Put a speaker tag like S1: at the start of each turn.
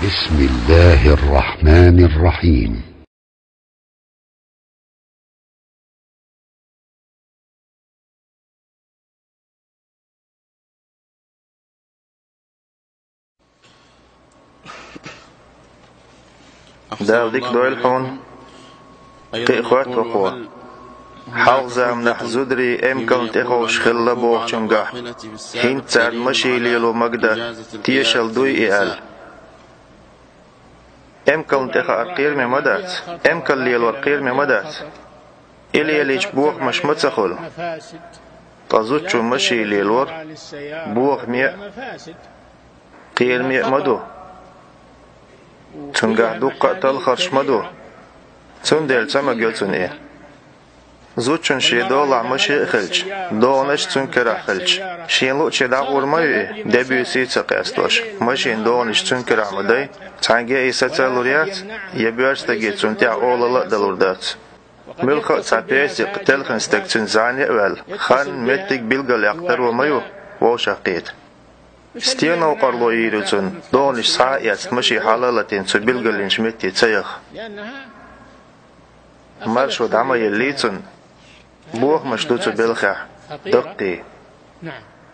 S1: بسم الله الرحمن الرحيم.
S2: داوديك دويل حون تأخوات وقوة حوزة منح زدري امكن تأخوش خلا بوغ چنگح هين تسعد مشي ليلو مقدة تيشل دوي إيال امكن تأخا أرقير ممدات امكن ليلو أرقير ممدات إلي يليش بوغ مش متسخل تزوجو مشي ليلور بوغ مية قير مية مدو چنگح دوقة تلخرش مدو چون دل چما گلچون إيه زود چون شي دولع مشي اخلج دونش چون كرا خلج شين لو چه داغور مايو دبيوسي تقاستوش مشين دونش چون كرا مدي تانگي ايسا تلوريات يبيرستگي چون تيا اوللا دلوردات ملخ تابيسي قتل خنستك چون زاني اول خان متك بلغل يقتر ومايو وشاقيت ستينو قرلو يريتون دونش ساعيات مشي حلالتين چو بلغلين شمتي تيخ مرشو دعما يليتون بوخ مشتوتو بالخح دقي.